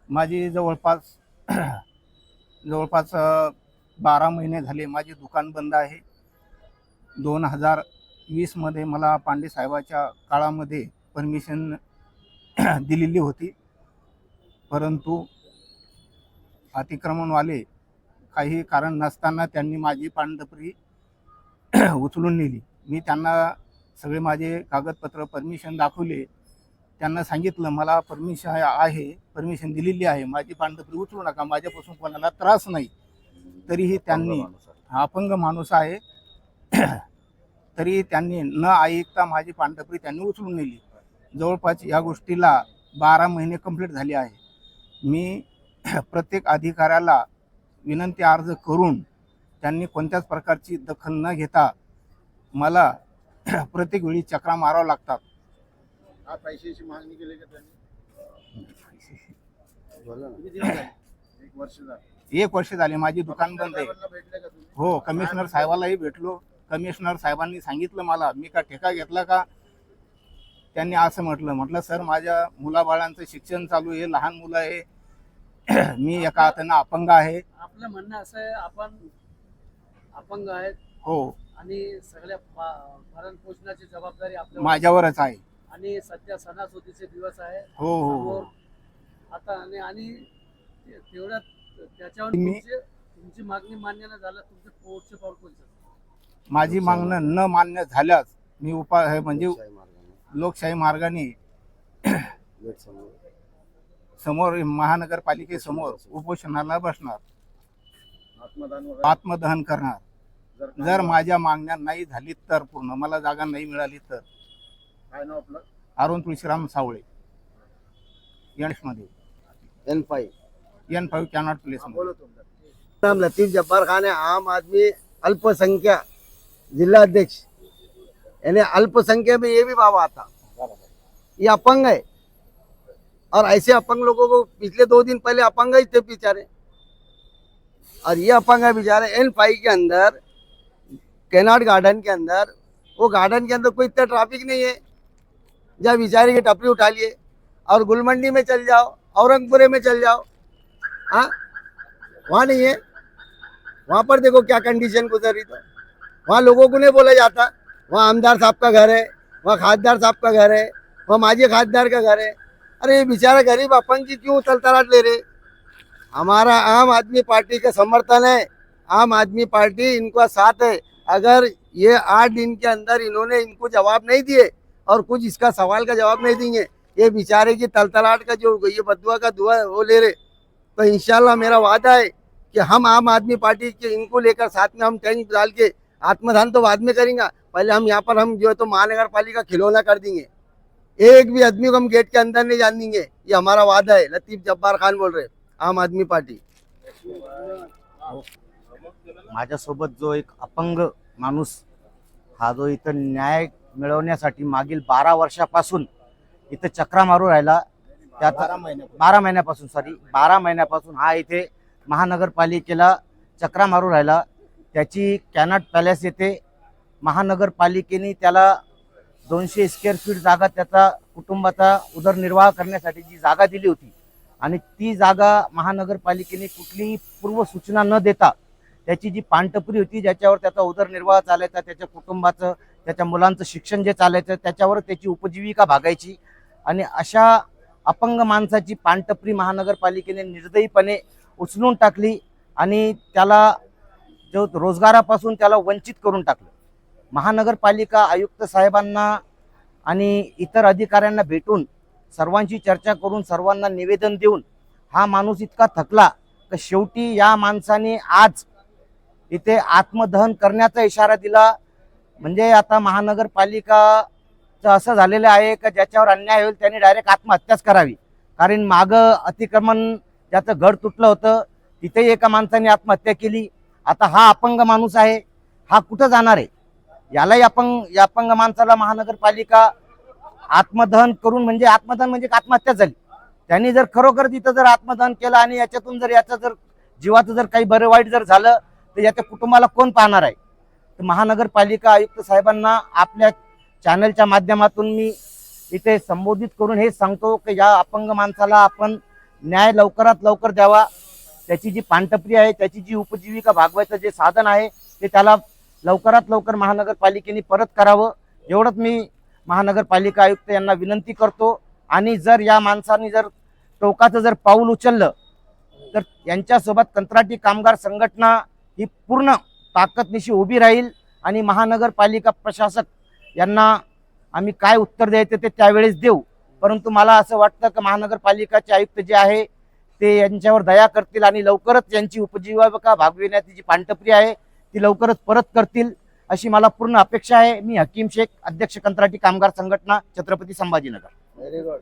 माझी जवळपास जवळपास 12 महिने झाले माझे दुकान बंद आहे. 2020 मध्ये मला पांडे साहेबाच्या काळामध्ये परमिशन दिलेली होती, परंतु अतिक्रमणवाले काही कारण नसताना त्यांनी माझी पानटपरी उचलून नेली. मी त्यांना सगळे माझे कागदपत्र परमिशन दाखवले. त्यांना सांगितलं मला परमिशन दिलेली आहे, माझी पानटपरी उचलू नका, माझ्यापासून कोणाला त्रास नाही. तरीही त्यांनी अपंग माणूस आहे तरी त्यांनी न ऐकता माझी पानटपरी त्यांनी उचलून नेली. जवळपास या गोष्टीला 12 महिने कंप्लीट झाले आहे. मी प्रत्येक अधिकाऱ्याला विनंती अर्ज करून त्यांनी कोणत्याच प्रकारची दखल न घेता मला प्रत्येक वेळी चक्रा मारावं लागतात. पैशाची मागणी केली का त्यांनी? एक वर्ष झाले माझी दुकान बंद आहे. भेटले का तुम्ही? हो, कमिशनर साहेबालाही भेटलो. कमिशनर साहेबांनी सांगितलं मला मी का ठेका घेतला का. त्यांनी असं म्हटलं सर माझ्या मुलाबाळांचं शिक्षण चालू आहे, लहान मुलं आहे, मी एका हाताने अपंग आहे. आपलं म्हणणं असं आहे आपण अपंग आहेत हो, आणि सगळ्या भरण पोषणाची जबाबदारी आपल्या माझ्यावरच आहे. आणि सध्या सणासुदीचे दिवस आहे हो हो हो. समोर. आता आणि तेवढ्यात त्याच्यावर मी- तुमची मागणी मान्य न झालं तुमचे पुढचे पाऊल कोणतं? माझी मागणं न मान्य झाल्यास मी म्हणजे लोकशाही मार्गाने समोर महानगरपालिकेसमोर उपोषणाला बसणार, आत्मदान वगैरे आत्मदहन करणार. जर माझ्या मागण्या नाही झाली तर, पूर्ण मला जागा नाही मिळाली तर. काय नाव आपलं? अरुण तुळशीराम सावळे, मध्ये N5 कॅनॉट प्लेस. बोलो तुमचं. नाम लतीफ जब्बार खान है, आम आदमी अल्पसंख्या जिला अध्यक्ष। यानी अल्पसंख्या में ये भी बाबा आता, ये अपंग है। और ऐसे अपंग लोगों को पिछले 2 दिन पहले अपंग ही थे बेचारे, और ये अपंग है बेचारे N5 के अंदर, कैनाट गार्डन के अंदर। वो गार्डन के अंदर कोई इतना ट्रैफिक नहीं है, जहाँ बेचारे की टपरी उठा लिए। और गुलमंडी में चल जाओ, औरंगपुरे में चल जाओ, हाँ वहाँ नहीं है। वहाँ पर देखो क्या कंडीशन गुजरी। तो वहाँ लोगों को नहीं बोला जाता, वहाँ आमदार साहब का घर है, वहाँ खासदार साहब का घर है, वहाँ माजी खासदार का घर है। अरे ये बेचारा गरीब अपंग की क्यों तलतलाट ले रहे। हमारा आम आदमी पार्टी का समर्थन है, आम आदमी पार्टी इनका साथ है। अगर ये 8 दिन के अंदर इन्होंने इनको जवाब नहीं दिए और कुछ इसका सवाल का जवाब नहीं देंगे, ये बेचारे की तलतलाट का जो ये बदुआ का दुआ वो ले रहे, तो इंशाल्लाह मेरा वादा है कि हम आम आदमी पार्टी के इनको लेकर साथ में हम टैंक डाल के आत्मदान तो बाद में करेंगे, पहले हम यहाँ पर हम जो है तो महानगर पालिका खिलौना कर देंगे। एक भी आदमी को हम गेट के अंदर नहीं जान देंगे, ये हमारा वादा है। लतीफ जब्बार खान बोल रहे, आम आदमी पार्टी। माझ्यासोबत जो एक अपंग माणूस हा जो इथं न्याय मिळवण्यासाठी मागील 12 वर्षापासून इथं चक्रा मारू राहिला, त्यात 12 महिन्यापासून हा इथे महानगरपालिकेला चक्रा मारू राहिला। त्याची कॅनॉट पॅलेस येथे महानगरपालिकेने त्याला 200 स्क्वेअर फीट जागा त्याचा कुटुंबाचा उदरनिर्वाह करण्यासाठी जी जागा दिली होती, आणि ती जागा महानगरपालिकेने कुठलीही पूर्वसूचना न देता त्याची जी पानटपरी होती, ज्याच्यावर त्याचा उदरनिर्वाह चालायचा, त्याच्या कुटुंबाचं त्याच्या मुलांचं शिक्षण जे चालायचं त्याच्यावर त्याची उपजीविका भागायची, आणि अशा अपंग माणसाची पानटपरी महानगरपालिकेने निर्दयीपणे उचलून टाकली आणि त्याला जो रोजगारापासून त्याला वंचित करून टाकलं। महानगरपालिका आयुक्त साहेबांना आणि इतर अधिकाऱ्यांना भेटून सर्वांची चर्चा करून सर्वांना निवेदन देऊन हा माणूस इतका थकला की शेवटी या माणसाने आज इथे आत्मदहन करण्याचा इशारा दिला। म्हणजे आता महानगरपालिकाचं असं झालेलं आहे की ज्याच्यावर अन्याय होईल त्यांनी डायरेक्ट आत्महत्याच करावी, कारण मागं अतिक्रमण ज्याचं घर तुटलं होतं तिथेही एका माणसाने आत्महत्या केली। आता हा अपंग माणूस आहे, हा कुठं जाणार आहे? यालाही या अपंग माणसाला महानगरपालिका आत्मदहन करून म्हणजे आत्महत्या झाली। त्यांनी जर खरोखर तिथं जर आत्मदहन केलं आणि याच्यातून जर याचं जर जीवाचं जर काही बरं वाईट जर झालं तर याच्या कुटुंबाला कोण पाहणार आहे? तर महानगरपालिका आयुक्त साहेबांना आपल्या चॅनलच्या माध्यमातून मी इथे संबोधित करून हे सांगतो की या अपंग माणसाला आपण न्याय लवकरात लवकर द्यावा. त्याची जी पानटपरी आहे, त्याची जी उपजीविका भागवायचं जे साधन आहे ते त्याला लवकरात लवकर महानगरपालिकेने परत करावं, एवढंच मी महानगरपालिका आयुक्त यांना विनंती करतो. आणि जर या माणसाने जर टोकाचं जर पाऊल उचललं तर यांच्यासोबत कंत्राटी कामगार संघटना ही पूर्ण ताकदनिशी उभी राहील. आणि महानगरपालिका प्रशासक यांना आम्ही काय उत्तर द्यायचं ते त्यावेळेस देऊ. परंतु मला असं वाटतं की महानगरपालिकाचे आयुक्त जे आहे ते यांच्यावर दया करतील आणि लवकरच यांची उपजीविका भागविण्याची जी पानटपरी आहे ती लवकरच परत करतील अशी मला पूर्ण अपेक्षा आहे. मी हकीम शेख, अध्यक्ष कंत्राटी कामगार संघटना, छत्रपती संभाजीनगर. Very good.